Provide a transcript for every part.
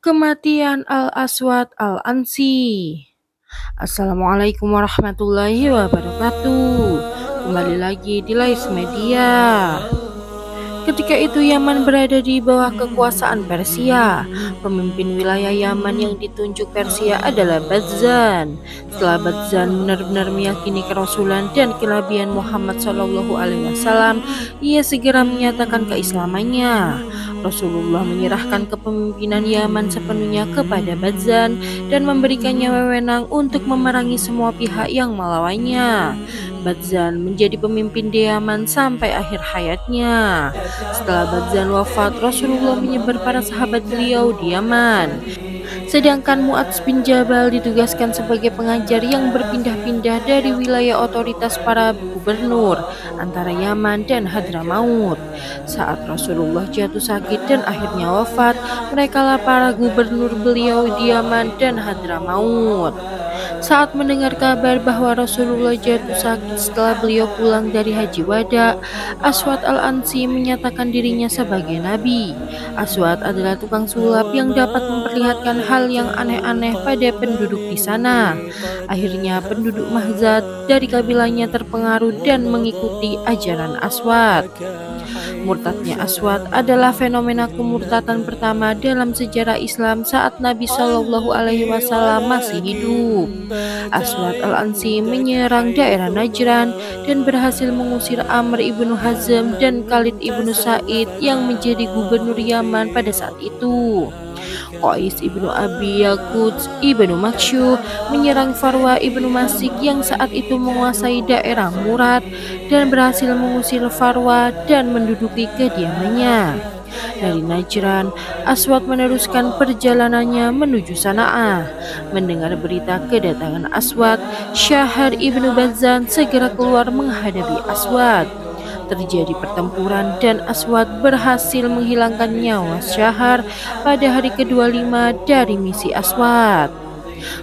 Kematian Al-Aswad Al-Ansi. Assalamualaikum warahmatullahi wabarakatuh. Kembali lagi di Lais Media. Ketika itu Yaman berada di bawah kekuasaan Persia. Pemimpin wilayah Yaman yang ditunjuk Persia adalah Badzan. Setelah Badzan benar-benar meyakini kerasulan dan kenabian Muhammad SAW, ia segera menyatakan keislamannya. Rasulullah menyerahkan kepemimpinan Yaman sepenuhnya kepada Badzan dan memberikannya wewenang untuk memerangi semua pihak yang melawannya. Badzan menjadi pemimpin di Yaman sampai akhir hayatnya. Setelah Badzan wafat, Rasulullah menyebar para sahabat beliau di Yaman. Sedangkan Mu'adz bin Jabal ditugaskan sebagai pengajar yang berpindah-pindah dari wilayah otoritas para gubernur antara Yaman dan Hadramaut. Saat Rasulullah jatuh sakit dan akhirnya wafat, merekalah para gubernur beliau di Yaman dan Hadramaut. Saat mendengar kabar bahwa Rasulullah jatuh sakit setelah beliau pulang dari Haji Wada, Aswad Al-Ansi menyatakan dirinya sebagai nabi. Aswad adalah tukang sulap yang dapat memperlihatkan hal yang aneh-aneh pada penduduk di sana. Akhirnya penduduk Mahzad dari kabilahnya terpengaruh dan mengikuti ajaran Aswad. Murtadnya Aswad adalah fenomena kemurtadan pertama dalam sejarah Islam saat Nabi Shallallahu Alaihi Wasallam masih hidup. Aswad Al-Ansi menyerang daerah Najran dan berhasil mengusir Amr ibnu Hazm dan Khalid ibnu Sa'id yang menjadi gubernur Yaman pada saat itu. Qais ibnu Abi Yaquts ibnu Maksyu menyerang Farwa ibnu Masik yang saat itu menguasai daerah Murad dan berhasil mengusir Farwa dan menduduki kediamannya. Dari Najran, Aswad meneruskan perjalanannya menuju Sana'ah. Mendengar berita kedatangan Aswad, Syahr ibnu Badzan segera keluar menghadapi Aswad. Terjadi pertempuran dan Aswad berhasil menghilangkan nyawa Syahr pada hari ke-25 dari misi Aswad.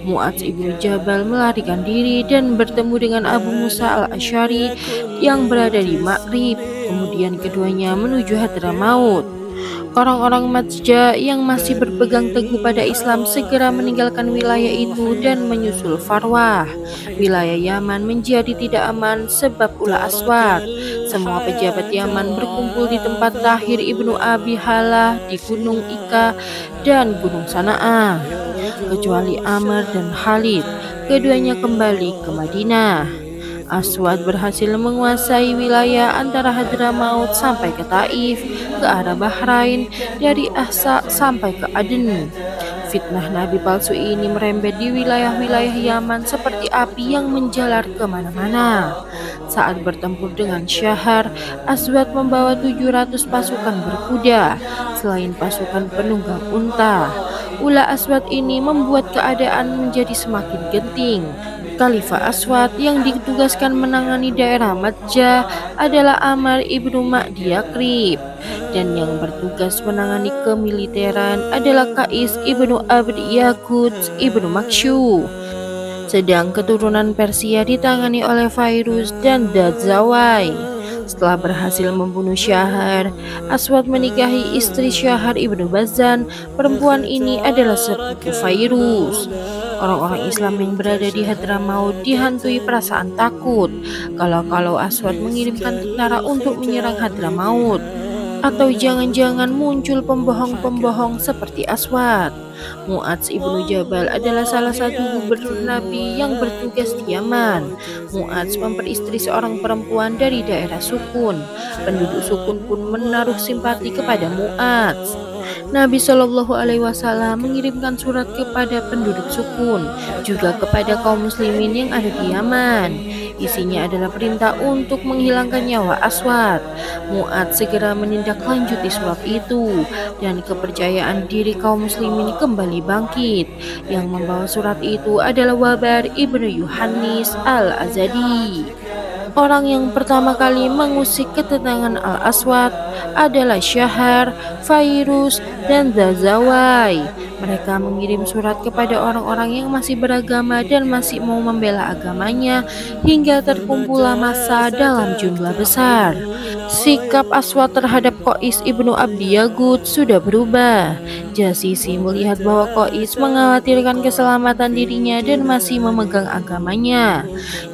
Mu'adz ibnu Jabal melarikan diri dan bertemu dengan Abu Musa al-Asy'ari yang berada di Ma'rib. Kemudian keduanya menuju Hadramaut. Orang-orang Majja yang masih berpegang teguh pada Islam segera meninggalkan wilayah itu dan menyusul Farwah. Wilayah Yaman menjadi tidak aman sebab ulah Aswad. Semua pejabat Yaman berkumpul di tempat Tahir ibnu Abi Halah di Gunung Ika dan Gunung Sana'ah. Kecuali Amr dan Khalid, keduanya kembali ke Madinah. Aswad berhasil menguasai wilayah antara Hadramaut sampai ke Taif, ke arah Bahrain, dari Ahsa sampai ke Aden. Fitnah Nabi palsu ini merembet di wilayah-wilayah Yaman seperti api yang menjalar kemana-mana. Saat bertempur dengan Syahr, Aswad membawa 700 pasukan berkuda, selain pasukan penunggang unta. Ulah Aswad ini membuat keadaan menjadi semakin genting. Khalifah Aswad yang ditugaskan menangani daerah Majja adalah Amr ibnu Ma'di Yakrib, dan yang bertugas menangani kemiliteran adalah Qais ibnu Abd Yaquts ibnu Maksyu. Sedang keturunan Persia ditangani oleh Fairuz dan Dadzawai. Setelah berhasil membunuh Syahr, Aswad menikahi istri Syahr ibnu Badzan. Perempuan ini adalah sepupu Fairuz. Orang-orang Islam yang berada di Hadramaut dihantui perasaan takut kalau Aswad mengirimkan tentara untuk menyerang Hadramaut, atau jangan-jangan muncul pembohong-pembohong seperti Aswad. Mu'adz ibnu Jabal adalah salah satu gubernur Nabi yang bertugas di Yaman. Mu'adz memperistri seorang perempuan dari daerah Sukun. Penduduk Sukun pun menaruh simpati kepada Mu'adz. Nabi Shallallahu Alaihi Wasallam mengirimkan surat kepada penduduk Sukun, juga kepada kaum muslimin yang ada di Yaman. Isinya adalah perintah untuk menghilangkan nyawa Aswad. Mu'adz segera menindaklanjuti surat itu, dan kepercayaan diri kaum muslimin kembali bangkit. Yang membawa surat itu adalah Wabar ibnu Yuhannis al-Azadi. Orang yang pertama kali mengusik ketenangan Al-Aswad adalah Syahr, Fairuz, dan Dadzawai. Mereka mengirim surat kepada orang-orang yang masih beragama dan masih mau membela agamanya hingga terkumpullah massa dalam jumlah besar. Sikap Aswad terhadap Qais ibnu Abdi Yagud sudah berubah. Jasisi melihat bahwa Qais mengkhawatirkan keselamatan dirinya dan masih memegang agamanya.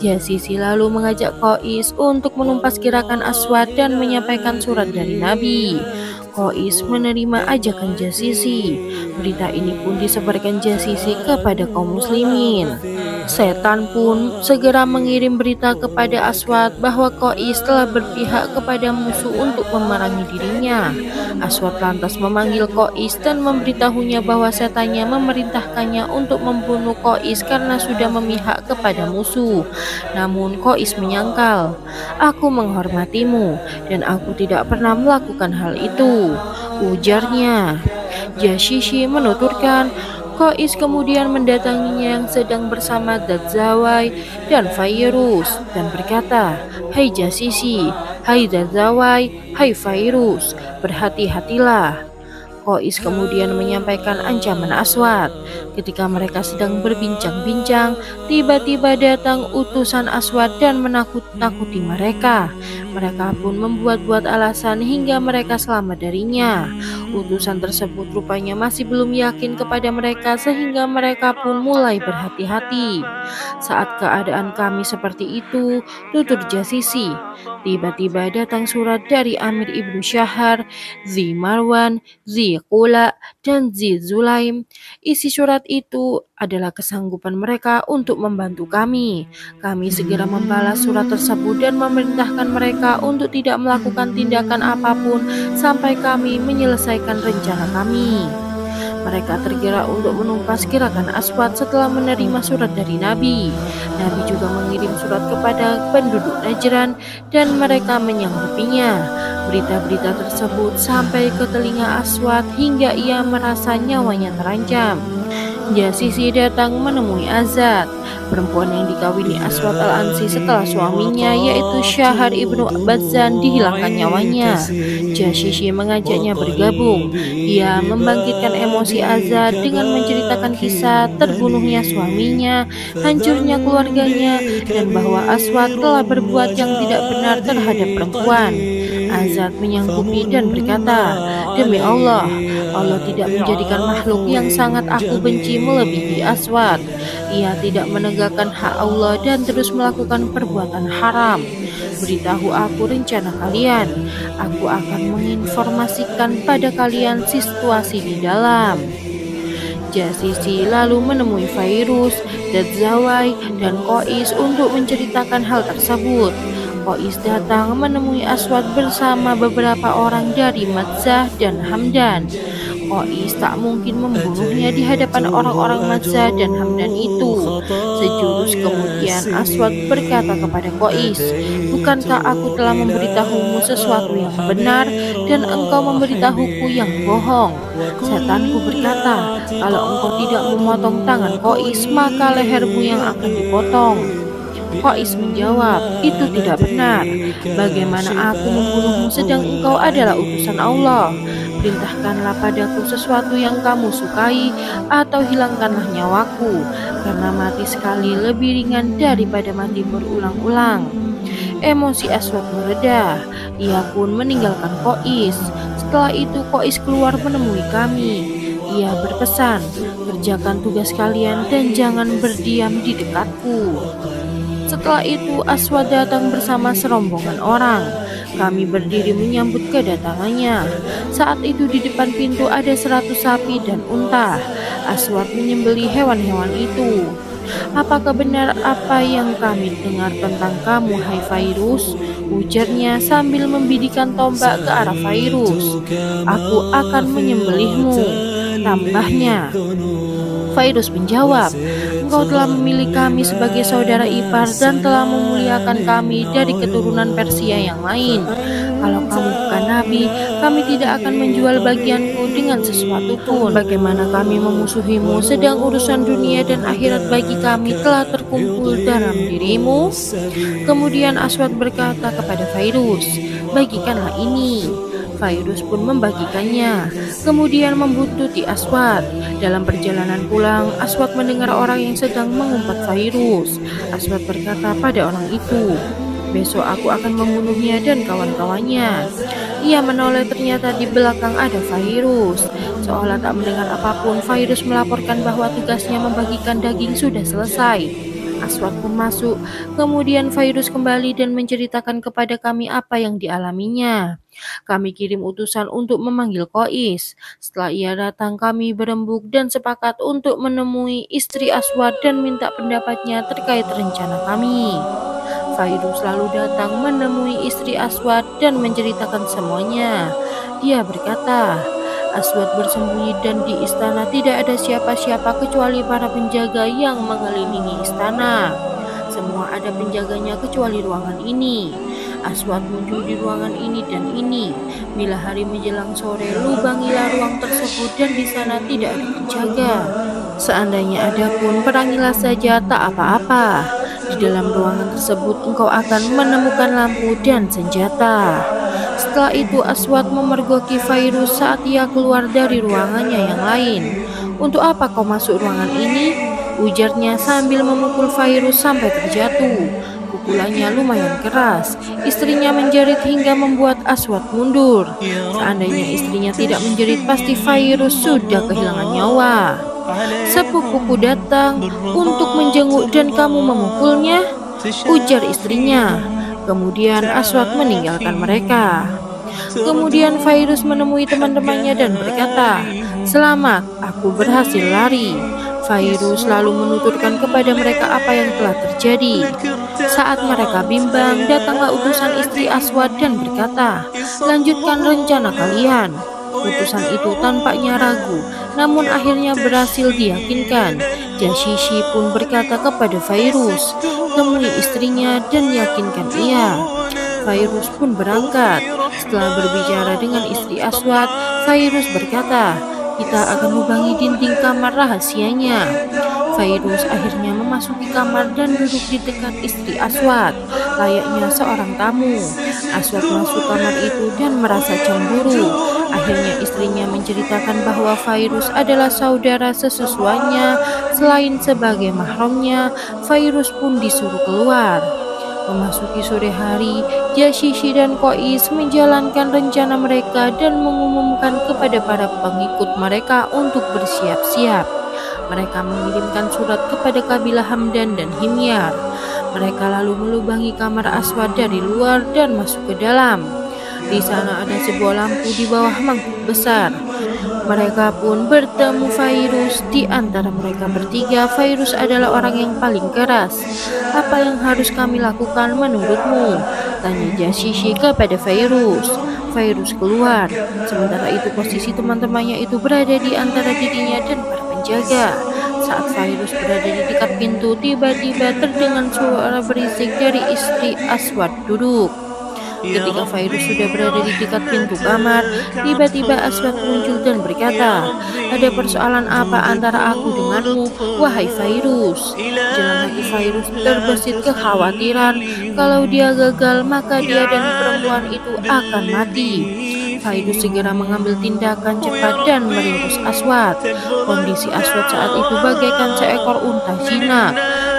Jasisi lalu mengajak Qais untuk menumpas gerakan Aswad dan menyampaikan surat dari Nabi. Qais menerima ajakan Jasisi. Berita ini pun disebarkan Jasisi kepada kaum muslimin. Setan pun segera mengirim berita kepada Aswad bahwa Qais telah berpihak kepada musuh untuk memerangi dirinya. Aswad lantas memanggil Qais dan memberitahunya bahwa setannya memerintahkannya untuk membunuh Qais karena sudah memihak kepada musuh. Namun Qais menyangkal, "Aku menghormatimu dan aku tidak pernah melakukan hal itu," ujarnya. Jasisi menuturkan, Qais kemudian mendatanginya yang sedang bersama Dzadzawai dan Fairuz dan berkata, "Hai Jasisi, hai Dzadzawai, hai Fairuz, berhati-hatilah." Qais kemudian menyampaikan ancaman Aswad. Ketika mereka sedang berbincang-bincang, tiba-tiba datang utusan Aswad dan menakut-nakuti mereka. Mereka pun membuat-buat alasan hingga mereka selamat darinya. Utusan tersebut rupanya masih belum yakin kepada mereka sehingga mereka pun mulai berhati-hati. "Saat keadaan kami seperti itu," tutur Jasisi, "tiba-tiba datang surat dari Amir ibnu Syahar, Zi Marwan, Zi Qula, dan Zi Zulaim. Isi surat itu adalah kesanggupan mereka untuk membantu kami. Kami segera membalas surat tersebut dan memerintahkan mereka untuk tidak melakukan tindakan apapun sampai kami menyelesaikan rencana kami." Mereka tergerak untuk menumpas gerakan Aswad setelah menerima surat dari Nabi. Nabi juga mengirim surat kepada penduduk Najran dan mereka menyanggupinya. Berita-berita tersebut sampai ke telinga Aswad hingga ia merasa nyawanya terancam. Jasisi datang menemui Azad, perempuan yang dikawini Aswad al-Ansi setelah suaminya yaitu Syahar ibnu Badzan dihilangkan nyawanya. Jasisi mengajaknya bergabung. Ia membangkitkan emosi Azad dengan menceritakan kisah terbunuhnya suaminya, hancurnya keluarganya, dan bahwa Aswad telah berbuat yang tidak benar terhadap perempuan. Azad menyanggupi dan berkata, "Demi Allah, Allah tidak menjadikan makhluk yang sangat aku benci melebihi Aswad. Ia tidak menegakkan hak Allah dan terus melakukan perbuatan haram. Beritahu aku rencana kalian. Aku akan menginformasikan pada kalian situasi di dalam." Jasisi lalu menemui Fairuz, Dzadzawai, dan Qais untuk menceritakan hal tersebut. Qais datang menemui Aswad bersama beberapa orang dari Madzah dan Hamdan. Qais tak mungkin membunuhnya di hadapan orang-orang Madzah dan Hamdan itu. Sejurus kemudian Aswad berkata kepada Qais, "Bukankah aku telah memberitahumu sesuatu yang benar dan engkau memberitahuku yang bohong?" Setanku berkata, "Kalau engkau tidak memotong tangan Qais, maka lehermu yang akan dipotong." Qais menjawab, "Itu tidak benar. Bagaimana aku membunuhmu sedang engkau adalah utusan Allah? Perintahkanlah padaku sesuatu yang kamu sukai atau hilangkanlah nyawaku, karena mati sekali lebih ringan daripada mati berulang-ulang." Emosi Aswad mereda. Ia pun meninggalkan Qais. Setelah itu Qais keluar menemui kami. Ia berpesan, "Kerjakan tugas kalian dan jangan berdiam di dekatku." Setelah itu Aswad datang bersama serombongan orang. Kami berdiri menyambut kedatangannya. Saat itu di depan pintu ada 100 sapi dan unta. Aswad menyembelih hewan-hewan itu. "Apakah benar apa yang kami dengar tentang kamu, hai Fairuz?" ujarnya sambil membidikan tombak ke arah Fairuz. "Aku akan menyembelihmu," tambahnya. Fairuz menjawab, "Engkau telah memilih kami sebagai saudara ipar dan telah memuliakan kami dari keturunan Persia yang lain. Kalau kamu bukan nabi, kami tidak akan menjual bagianku dengan sesuatu pun. Bagaimana kami memusuhimu sedang urusan dunia dan akhirat bagi kami telah terkumpul dalam dirimu?" Kemudian Aswad berkata kepada Fairuz, "Bagikanlah ini." Fairuz pun membagikannya, kemudian membuntuti Aswad. Dalam perjalanan pulang, Aswad mendengar orang yang sedang mengumpat Fairuz. Aswad berkata pada orang itu, Besok aku akan membunuhnya dan kawan-kawannya. Ia menoleh, ternyata di belakang ada Virus. Seolah tak mendengar apapun, Virus melaporkan bahwa tugasnya membagikan daging sudah selesai. Aswad pun masuk, kemudian Virus kembali dan menceritakan kepada kami apa yang dialaminya. Kami kirim utusan untuk memanggil Kois. Setelah ia datang, kami berembuk dan sepakat untuk menemui istri Aswad dan minta pendapatnya terkait rencana kami. Virus lalu datang menemui istri Aswad dan menceritakan semuanya. Dia berkata, Aswad bersembunyi dan di istana tidak ada siapa-siapa kecuali para penjaga yang mengelilingi istana. Semua ada penjaganya kecuali ruangan ini. Aswad muncul di ruangan ini dan ini. Bila hari menjelang sore, lubangilah ruang tersebut dan di sana tidak ada penjaga. Seandainya ada pun, perangilah saja, tak apa-apa. Di dalam ruangan tersebut engkau akan menemukan lampu dan senjata. Setelah itu Aswad memergoki Virus saat ia keluar dari ruangannya yang lain. Untuk apa kau masuk ruangan ini? Ujarnya sambil memukul Virus sampai terjatuh. Pukulannya lumayan keras. Istrinya menjerit hingga membuat Aswad mundur. Seandainya istrinya tidak menjerit, pasti Virus sudah kehilangan nyawa. Sepupuku datang untuk menjenguk dan kamu memukulnya, ujar istrinya. Kemudian Aswad meninggalkan mereka. Kemudian Virus menemui teman-temannya dan berkata, "Selamat, aku berhasil lari." Virus lalu menuturkan kepada mereka apa yang telah terjadi. Saat mereka bimbang, datanglah utusan istri Aswad dan berkata, "Lanjutkan rencana kalian." Utusan itu tampaknya ragu, namun akhirnya berhasil diyakinkan. Jashishi pun berkata kepada Virus, "Temui istrinya dan yakinkan ia." Virus pun berangkat. Setelah berbicara dengan istri Aswad, Virus berkata, "Kita akan lubangi dinding kamar rahasianya." Virus akhirnya memasuki kamar dan duduk di dekat istri Aswad, layaknya seorang tamu. Aswad masuk kamar itu dan merasa cemburu. Akhirnya istrinya menceritakan bahwa Virus adalah saudara sesusuannya. Selain sebagai mahramnya, Virus pun disuruh keluar. Memasuki sore hari, Jashishi dan Kois menjalankan rencana mereka dan mengumumkan kepada para pengikut mereka untuk bersiap-siap. Mereka mengirimkan surat kepada kabilah Hamdan dan Himyar. Mereka lalu melubangi kamar Aswad dari luar dan masuk ke dalam. Di sana ada sebuah lampu di bawah mangkuk besar. Mereka pun bertemu Virus. Di antara mereka bertiga, Virus adalah orang yang paling keras. "Apa yang harus kami lakukan menurutmu?" tanya Jashishi kepada Virus. Virus keluar. Sementara itu posisi teman-temannya itu berada di antara dirinya dan para penjaga. Saat Virus berada di dekat pintu, tiba-tiba terdengar suara berisik dari istri Aswad duduk. Ketika Virus sudah berada di dekat pintu kamar, tiba-tiba Aswad muncul dan berkata, "Ada persoalan apa antara aku denganmu, wahai Virus?" Dalam hati Virus terbesit kekhawatiran. Kalau dia gagal, maka dia dan perempuan itu akan mati. Virus segera mengambil tindakan cepat dan meringkus Aswad. Kondisi Aswad saat itu bagaikan seekor unta jinak.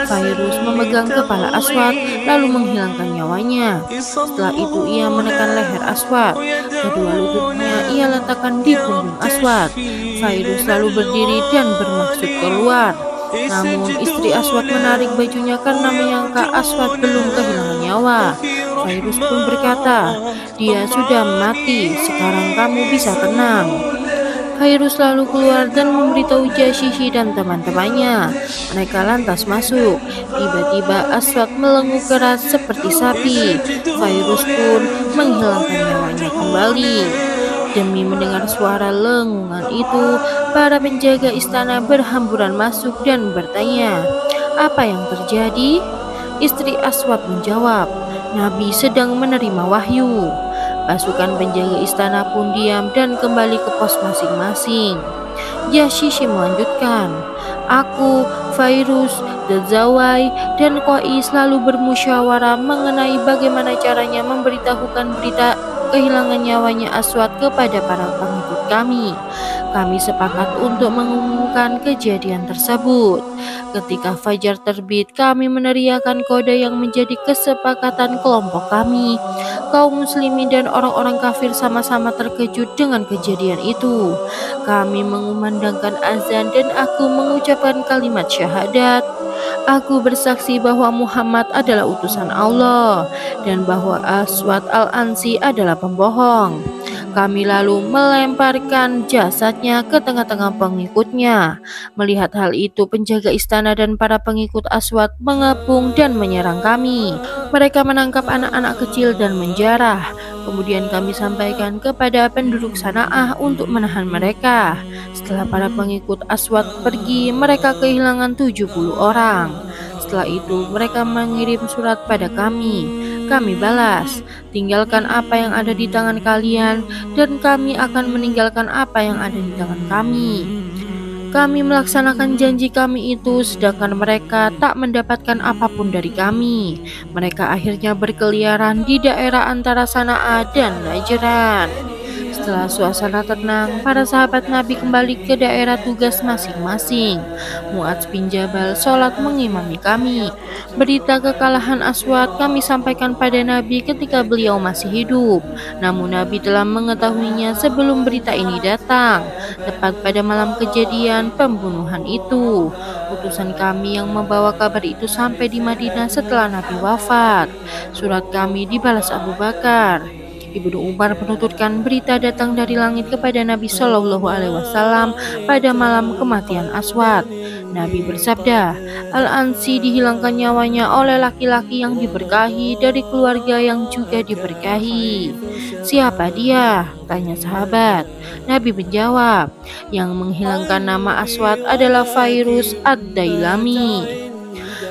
Virus memegang kepala Aswad lalu menghilangkan nyawanya. Setelah itu ia menekan leher Aswad. Kedua lututnya ia letakkan di punggung Aswad. Virus lalu berdiri dan bermaksud keluar. Namun istri Aswad menarik bajunya karena menyangka Aswad belum kehilangan nyawa. Virus pun berkata, "Dia sudah mati, sekarang kamu bisa tenang." Virus lalu keluar dan memberitahu Jashishi dan teman-temannya. Mereka lantas masuk. Tiba-tiba Aswad melenguh keras seperti sapi. Virus pun menghilangkan nyawanya kembali. Demi mendengar suara lengungan itu, para penjaga istana berhamburan masuk dan bertanya, "Apa yang terjadi?" Istri Aswad menjawab, "Nabi sedang menerima wahyu." Pasukan penjaga istana pun diam dan kembali ke pos masing-masing. Jashishi melanjutkan, "Aku, Virus, Dazawai, dan Kois lalu bermusyawarah mengenai bagaimana caranya memberitahukan berita kehilangan nyawanya Aswad kepada para pengikut kami. Kami sepakat untuk mengumumkan kejadian tersebut. Ketika fajar terbit, kami meneriakkan kode yang menjadi kesepakatan kelompok kami. Kaum muslimin dan orang-orang kafir sama-sama terkejut dengan kejadian itu. Kami mengumandangkan azan dan aku mengucapkan kalimat syahadat. Aku bersaksi bahwa Muhammad adalah utusan Allah dan bahwa Aswad al-Ansi adalah pembohong. Kami lalu melemparkan jasadnya ke tengah-tengah pengikutnya. Melihat hal itu, penjaga istana dan para pengikut Aswad mengepung dan menyerang kami. Mereka menangkap anak-anak kecil dan menjarah. Kemudian kami sampaikan kepada penduduk Sana'ah untuk menahan mereka. Setelah para pengikut Aswad pergi, mereka kehilangan 70 orang. Setelah itu, mereka mengirim surat pada kami. Kami balas, tinggalkan apa yang ada di tangan kalian, dan kami akan meninggalkan apa yang ada di tangan kami. Kami melaksanakan janji kami itu, sedangkan mereka tak mendapatkan apapun dari kami. Mereka akhirnya berkeliaran di daerah antara Sana'ah dan Najran. Setelah suasana tenang, para sahabat Nabi kembali ke daerah tugas masing-masing. Mu'adz bin Jabal sholat mengimami kami. Berita kekalahan Aswad kami sampaikan pada Nabi ketika beliau masih hidup. Namun Nabi telah mengetahuinya sebelum berita ini datang, tepat pada malam kejadian pembunuhan itu. Utusan kami yang membawa kabar itu sampai di Madinah setelah Nabi wafat. Surat kami dibalas Abu Bakar. Ibnu Umar menuturkan berita datang dari langit kepada Nabi Shallallahu Alaihi Wasallam pada malam kematian Aswad. Nabi bersabda, Al-Ansi dihilangkan nyawanya oleh laki-laki yang diberkahi dari keluarga yang juga diberkahi. Siapa dia? Tanya sahabat. Nabi menjawab, yang menghilangkan nama Aswad adalah Fairuz ad-Dailami.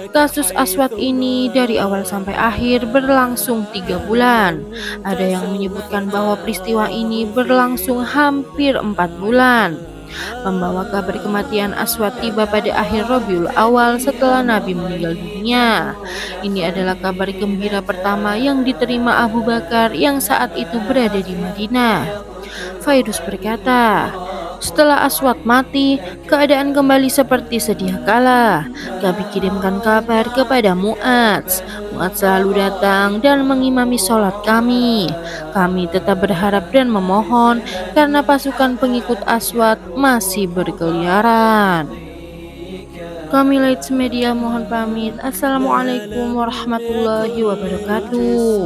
Kasus Aswad ini dari awal sampai akhir berlangsung 3 bulan. Ada yang menyebutkan bahwa peristiwa ini berlangsung hampir 4 bulan. Pembawa kabar kematian Aswad tiba pada akhir Rabiul Awal setelah Nabi meninggal dunia. Ini adalah kabar gembira pertama yang diterima Abu Bakar yang saat itu berada di Madinah. Fairuz berkata, setelah Aswad mati, keadaan kembali seperti sedia kala. Kami kirimkan kabar kepada Mu'adz. Mu'adz selalu datang dan mengimami sholat kami. Kami tetap berharap dan memohon karena pasukan pengikut Aswad masih berkeliaran. Kami Lights Media mohon pamit. Assalamualaikum warahmatullahi wabarakatuh.